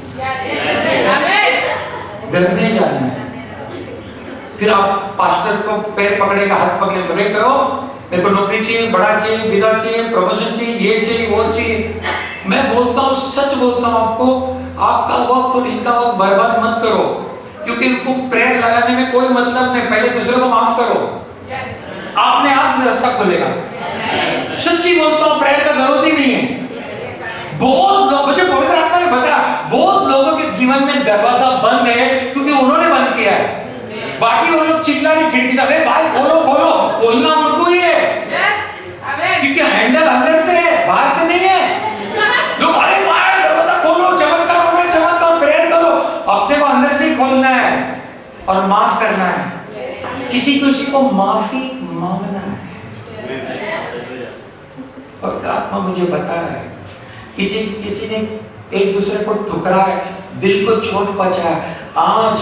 घर में जाना है। फिर आप पास्टर को पैर पकड़ेगा, हाथ पकड़े, तो रे करो, मेरे को नौकरी चाहिए, बड़ा चाहिए, विदा चाहिए, प्रमोशन चाहिए, ये चाहिए, वो चाहिए। मैं बोलता हूँ, सच बोलता हूँ आपको, आपका वक्त और इनका वक्त बर्बाद मत करो, क्योंकि इनको प्रेयर लगाने में कोई मतलब नहीं। पहले दूसरे को माफ करो, आपने आप रास्ता खोलेगा। सच्ची बोलता हूँ, प्रेयर का जरूरत ही नहीं है। बहुत लोग, मुझे पवित्र आत्मा ने बताया, बहुत लोगों के जीवन में दरवाजा बंद है क्योंकि उन्होंने बंद किया है। बाकी वो लोग चिल्ला रहे खिड़की से, अरे भाई खोलो खोलो, खोलना उनको ही है, क्योंकि हैंडल अंदर से है, बाहर से नहीं है। लोग अरे भाई दरवाजा खोलो, चमत्कार हो रहा है, चमत्कार, प्रेयर करो। अपने को अंदर से ही खोलना है और माफ करना है, किसी को माफी मांगना है। पवित्र आत्मा मुझे बता रहा है, किसी ने एक दूसरे को ठुकरा है, दिल को चोट पहुंचाया। आज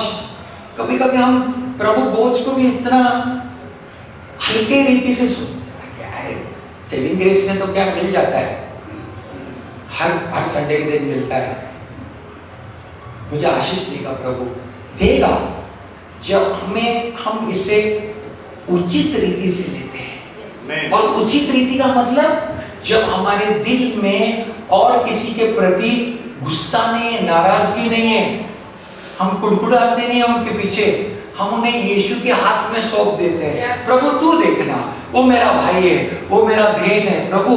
कभी कभी हम प्रभु बोझ को भी इतना हल्के रीति से सुनते हैं, क्या है सेविंग ग्रेस में तो क्या मिल जाता है, हर संडे के दिन मिलता है। मुझे आशीष देगा प्रभु, देगा जब हम इसे उचित रीति से लेते हैं। और उचित रीति का मतलब जब हमारे दिल में और किसी के प्रति गुस्सा नहीं है, नाराजगी नहीं है, हम कुड़कुड़ाते नहीं है उनके पीछे, हम उन्हें यीशु के हाथ में सौंप देते हैं। प्रभु तू देखना, वो मेरा भाई है, वो मेरा बहन है, प्रभु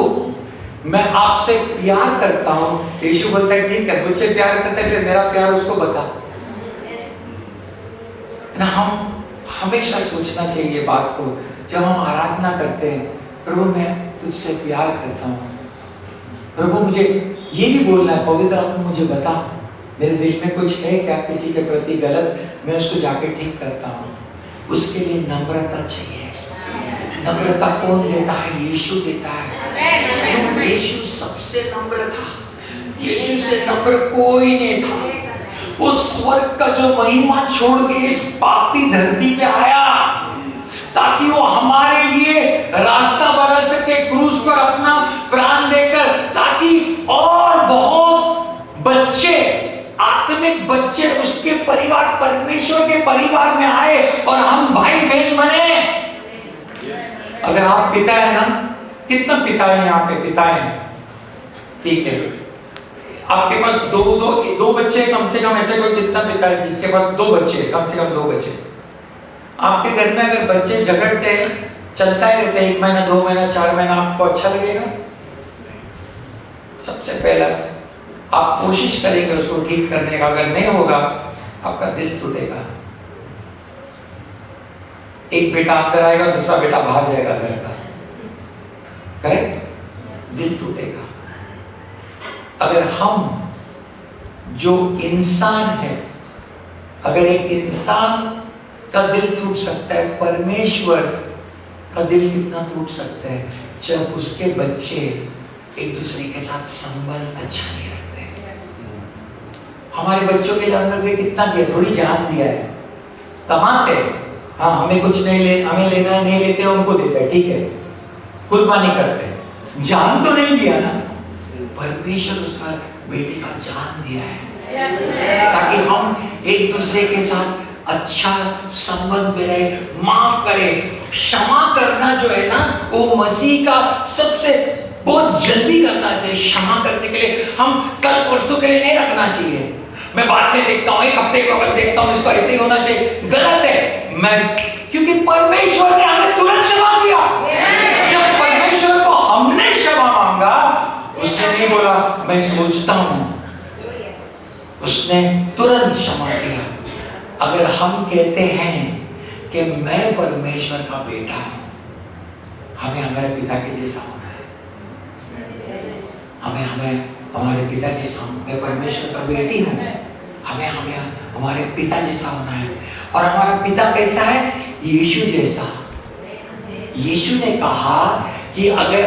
मैं आपसे प्यार करता हूँ। यीशु बोलता है ठीक है, मुझसे प्यार करता है, फिर मेरा प्यार उसको बता ना। हम हमेशा सोचना चाहिए बात को जब हम आराधना करते हैं, प्रभु मैं तुझसे प्यार करता हूँ। प्रभु मुझे ये भी बोलना है, पवित्र आत्मा मुझे बता मेरे दिल में कुछ है क्या किसी के प्रति गलत, मैं उसको जाके ठीक करता हूँ। उसके लिए नम्रता चाहिए। नम्रता कौन देता है? यीशु देता है। यीशु सबसे नम्र था, यीशु से नम्र कोई नहीं था। वो स्वर्ग का जो महिमा छोड़ के इस पापी धरती पे आया ताकि वो हमारे लिए रास्ता बना सके, क्रूस पर अपना प्राण देकर, ताकि और बहुत बच्चे, आत्मिक बच्चे उसके परिवार, परमेश्वर के परिवार में आए और हम भाई बहन बने। अगर आप पिता है ना, कितना पिता है यहाँ पे? पिता है, ठीक है, आपके पास दो बच्चे कम से कम, ऐसे कोई कितना पिता है जिसके पास 2 बच्चे, कम से कम 2 बच्चे? आपके घर में अगर बच्चे झगड़ते हैं, चलता ही रहता है, 1 महीना 2 महीना 4 महीना, आपको अच्छा लगेगा? सबसे पहला आप कोशिश करेंगे उसको ठीक करने का, अगर नहीं होगा आपका दिल टूटेगा। एक बेटा अंदर आएगा, दूसरा बेटा बाहर जाएगा घर का, करेक्ट? दिल टूटेगा। अगर हम जो इंसान है, अगर एक इंसान का दिल टूट सकता है, परमेश्वर का दिल कितना टूट सकता है जब उसके बच्चे एक दूसरे के साथ संबंध अच्छा नहीं रखते। हमारे बच्चों के लिए हमने कितना किया, थोड़ी जान दिया है, कमाते हैं, हाँ हमें कुछ नहीं ले, हमें लेना नहीं लेते, उनको देते हैं, ठीक है, कुर्बानी करते हैं, जान तो नहीं दिया ना। परमेश्वर उसका बेटे का जान दिया है ताकि हम एक दूसरे के साथ अच्छा संबंध में रहे, माफ करे। क्षमा करना जो है ना, वो मसीह का सबसे बहुत जल्दी करना चाहिए। क्षमा करने के लिए हम कल परसों के लिए नहीं रखना चाहिए। मैं बाद में देखता हूँ, 1 हफ्ते के बाद देखता हूँ, इसको ऐसे ही होना चाहिए, गलत है। मैं क्योंकि परमेश्वर ने हमें तुरंत क्षमा किया। जब परमेश्वर को हमने क्षमा मांगा, उसने नहीं बोला मैं सोचता हूँ, उसने तुरंत क्षमा किया। अगर हम कहते हैं कि मैं परमेश्वर का बेटा हूं, हमें हमारे पिता के जैसा होना है। हमें हमारे पिता जैसा, मैं परमेश्वर का बेटी हूं, हमें हमारे पिता जैसा होना है। और हमारा पिता कैसा है? यीशु जैसा। यीशु ने कहा कि अगर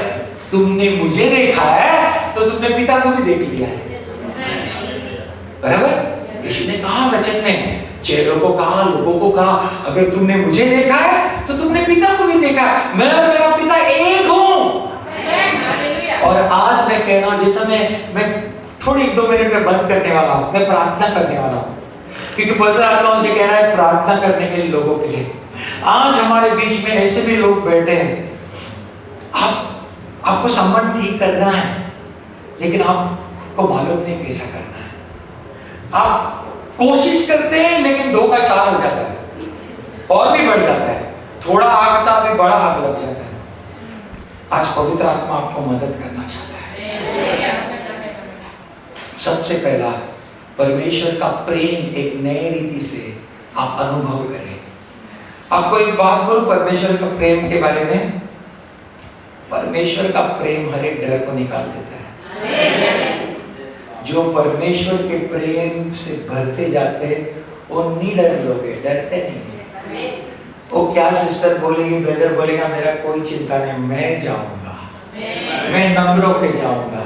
तुमने मुझे देखा है तो तुमने पिता को भी देख लिया है, बराबर? यीशु ने कहा वचन में, चेलों को कहा, लोगों को कहा, अगर तुमने मुझे देखा है तो तुमने पिता को भी देखा है। मैं और मेरा पिता एक हूं। और आज मैं कह रहा हूं, जैसा मैं थोड़ी 1-2 मिनट में बंद करने वाला हूं, मैं प्रार्थना करने वाला हूं, क्योंकि पवित्र आत्मा मुझे कह रहा है प्रार्थना करने के लिए लोगों के लिए। आज हमारे बीच में ऐसे भी लोग बैठे हैं, आपको संबंध ठीक करना है, लेकिन आपको मालूम नहीं कैसा करना है। आप कोशिश करते हैं लेकिन 2 का 4 हो जाता है और भी बढ़ जाता है, थोड़ा आग था अभी बड़ा आग लग जाता है। आज पवित्र आत्मा आपको मदद करना चाहता है। सबसे पहला परमेश्वर का प्रेम एक नए रीति से आप अनुभव करें। आपको एक बात बोलूं परमेश्वर का प्रेम के बारे में, परमेश्वर का प्रेम हर एक डर को निकाल देता है। जो परमेश्वर के प्रेम से भरते जाते वो निडर लोग हैं, डरते नहीं। वो क्या सिस्टर बोलेगी, ब्रदर बोलेगा, मेरा कोई चिंता नहीं, मैं जाऊंगा, मैं नम्र होके जाऊंगा,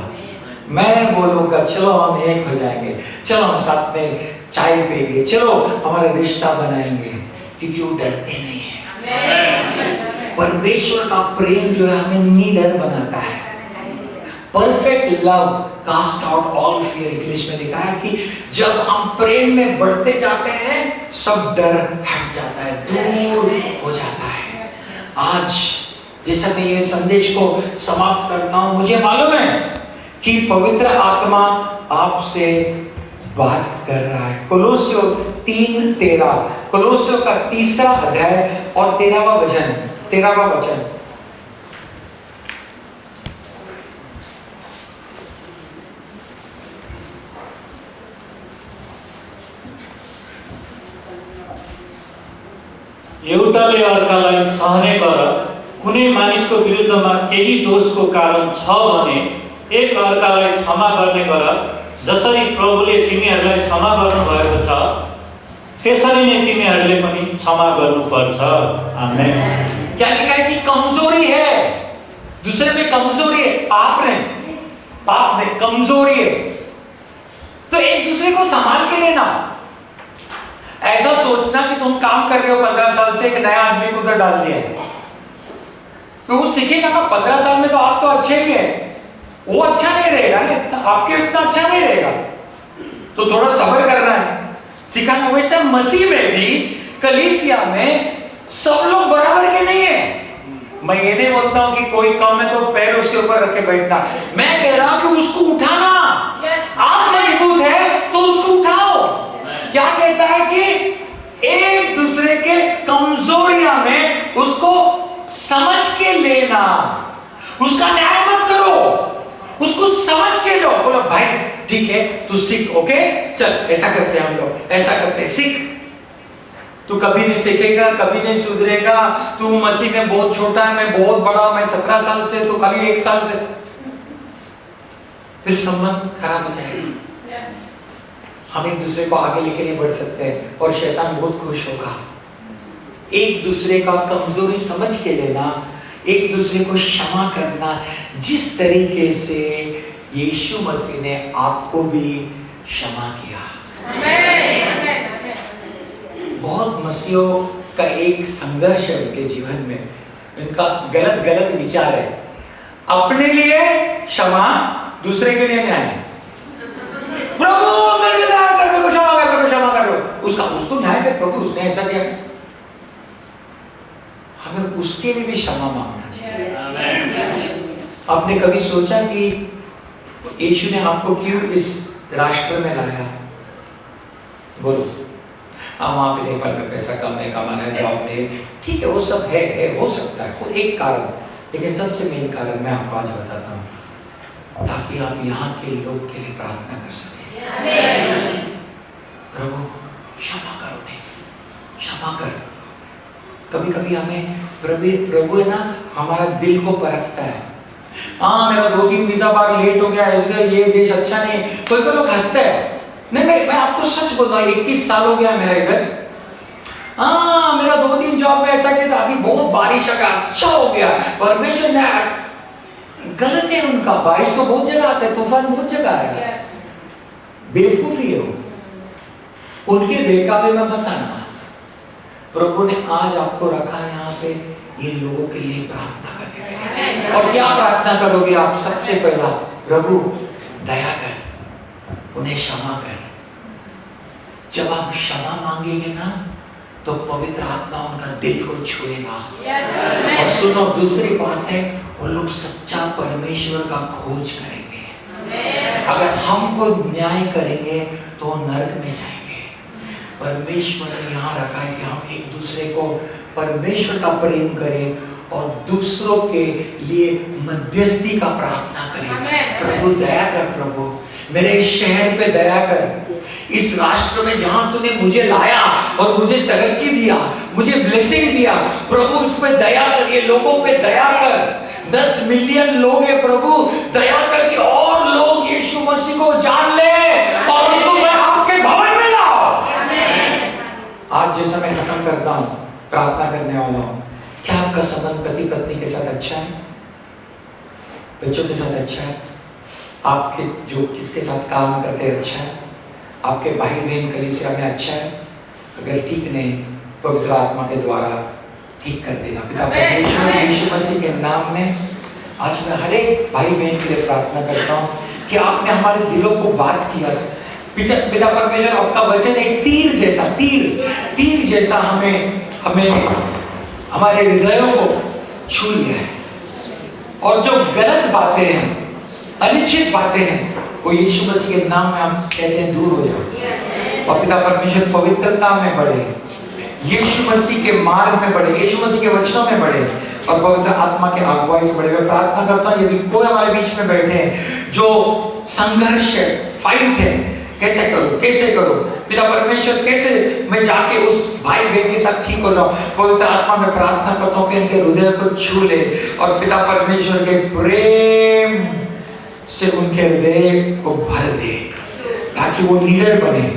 मैं बोलूंगा चलो हम एक हो जाएंगे, चलो हम साथ में चाय पिएंगे, चलो हमारा रिश्ता बनाएंगे, क्योंकि वो डरते नहीं है। परमेश्वर का प्रेम जो है हमें निडर बनाता है। Perfect love cast out all fear. English में लिखा है कि जब हम प्रेम में बढ़ते जाते हैं सब डर हट जाता है, दूर हो जाता है। आज जैसा मैं ये संदेश को समाप्त करता हूं, मुझे मालूम है कि पवित्र आत्मा आपसे बात कर रहा है। कोलोसियों 3:13, कोलोसियों का 3रा अध्याय और 13वां वचन। एउटाले अर्कालाई सहने गर, कुनै मानिसको विरुद्धमा केही दोषको कारण छ भने एक अर्कालाई क्षमा गर्ने गर, जसरी प्रभुले तिमीहरूलाई क्षमा गर्नुभएको छ त्यसरी नै तिमीहरूले पनि क्षमा गर्नुपर्छ। आमेन। क्या लिखा है कि कमजोरी है, दूसरे में कमजोरी है, पाप में कमजोरी है, तो एक दूसरे को संभाल के लेना। ऐसा सोचना कि तुम काम कर रहे हो 15 साल से, एक नया आदमी को उधर डाल दिया है, तो वो सीखेगा ना 15 साल में तो आप तो अच्छे ही हैं, वो अच्छा नहीं रहेगा ना, आपके उतना अच्छा नहीं रहेगा, तो थोड़ा सब्र करना है, सिखाना। वैसे मसीह में भी कलीसिया में सब लोग बराबर के नहीं है। मैं ये नहीं बोलता हूं कि कोई कम है तो पैर उसके ऊपर रख के बैठना, मैं कह रहा हूं कि उसको उठाना। आप मजबूत है तो उसको उठाओ। क्या कहता है कि एक दूसरे के कमजोरियां में उसको समझ के लेना, उसका न्याय मत करो, उसको समझ के लो। बोलो भाई ठीक है तू सीख, ओके चल ऐसा करते हैं हम लोग, ऐसा करते हैं, सीख। तू कभी नहीं सीखेगा, कभी नहीं सुधरेगा, तू मसीह में बहुत छोटा है, मैं बहुत बड़ा, मैं 17 साल से, तू खाली 1 साल से, फिर संबंध खराब हो जाएगा। हम एक दूसरे को आगे लेके नहीं बढ़ सकते हैं और शैतान बहुत खुश होगा। एक दूसरे का कमजोरी समझ के लेना, एक दूसरे को क्षमा करना, जिस तरीके से यीशु मसीह ने आपको भी क्षमा किया। बहुत मसीहों का एक संघर्ष है उनके जीवन में, उनका गलत विचार है, अपने लिए क्षमा, दूसरे के लिए न्याय। प्रभु मेरे लिए दया कर, मेरे को क्षमा कर, मेरे को क्षमा कर, उसको न्याय कर, प्रभु उसने ऐसा किया। हमें उसके लिए भी क्षमा मांगना चाहिए। आपने कभी सोचा कि यीशु ने आपको क्यों इस राष्ट्र में लाया? बोलो। हम वहां पे नेपाल में पैसा कम है, कमाना है, जॉब नहीं, ठीक है वो सब है, हो सकता है वो एक कारण, लेकिन सबसे मेन कारण मैं आपको आज बताता हूँ, ताकि आप यहाँ के लोग के लिए प्रार्थना कर सकें। प्रभु क्षमा करो, नहीं क्षमा कर। कभी कभी हमें प्रभु है ना, हमारा दिल को परखता है। हाँ मेरा 2-3 वीजा बार लेट हो गया, इसलिए ये देश अच्छा नहीं। कोई लोग हंसते हैं, नहीं मैं आपको सच बोल रहा हूँ, 21 साल हो गया मेरा इधर। हाँ मेरा 2-3 जॉब में ऐसा किया था, अभी बहुत बारिश आ गया, अच्छा हो गया, परमेश्वर ने। गलत है उनका, बारिश तो बहुत जगह आता है, तूफान बहुत जगह आएगा, बेवकूफी है वो, उनके बेकाबे में मत आना। प्रभु ने आज आपको रखा है यहाँ पे, ये लोगों के लिए प्रार्थना करने के लिए। और क्या प्रार्थना करोगे आप? सबसे पहला, प्रभु दया कर, उन्हें क्षमा कर। जब आप क्षमा मांगेंगे ना, तो पवित्र आत्मा उनका दिल को छुएगा। और सुनो, दूसरी बात है, वो लोग सच्चा परमेश्वर का खोज करेंगे। अगर हमको न्याय करेंगे तो नरक में जाएंगे। परमेश्वर ने यहाँ रखा है कि हम एक दूसरे को परमेश्वर का प्रेम करें और दूसरों के लिए मध्यस्थी का प्रार्थना करें। प्रभु दया कर, प्रभु मेरे शहर पे दया कर, इस राष्ट्र में जहां तूने मुझे लाया और मुझे तरक्की दिया, मुझे ब्लेसिंग दिया, प्रभु इस पे दया कर, ये लोगों पे दया कर। 10 मिलियन लोग हैं प्रभु, दया करके और लोग यीशु मसीह को जान ले और उनको मैं आपके भवन में लाओ। आज जैसा मैं खत्म करता हूँ, प्रार्थना करने वाला हूँ, क्या आपका संबंध पति पत्नी के साथ अच्छा है? बच्चों के साथ अच्छा है? आपके जो किसके साथ काम करते हैं अच्छा है? आपके भाई बहन कलीसिया में अच्छा है? अगर ठीक नहीं, पवित्र आत्मा के द्वारा ठीक कर देना। पिता परमेश्वर यीशु मसीह के नाम में आज मैं हर एक भाई बहन के लिए प्रार्थना करता हूँ कि आपने हमारे दिलों को बात किया। पिता परमेश्वर, आपका वचन एक तीर जैसा हमें हमारे हृदयों को छू लिया है। और जो गलत बातें हैं, अनिश्चित बातें हैं, वो यीशु मसीह के नाम में हम कहते हैं दूर हो जाओ। और पिता परमेश्वर पवित्रता में बढ़े, यीशु मसीह के मार्ग में बढ़े, यीशु मसीह के वचनों में बढ़े और पवित्र आत्मा के अगुवाई से बढ़े। मैं प्रार्थना करता हूँ यदि कोई हमारे बीच में बैठे हैं जो संघर्ष है, फाइट है, कैसे करूं पिता परमेश्वर, कैसे मैं जाके उस भाई बहन के साथ ठीक हो जाऊं। पवित्र आत्मा में प्रार्थना करता हूँ कि इनके हृदय को छू ले और पिता परमेश्वर के प्रेम से उनके हृदय को भर दे, ताकि वो लीडर बने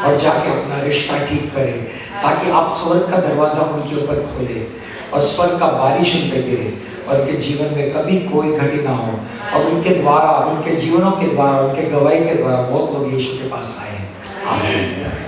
और जाके अपना रिश्ता ठीक करे, ताकि आप स्वर्ग का दरवाजा उनके ऊपर खोले और स्वर्ग का बारिश उन पे गिरे और उनके जीवन में कभी कोई घटी ना हो। और उनके द्वारा, उनके जीवनों के द्वारा, उनके गवाही के द्वारा बहुत लोग यीशु के पास आए। आमीन।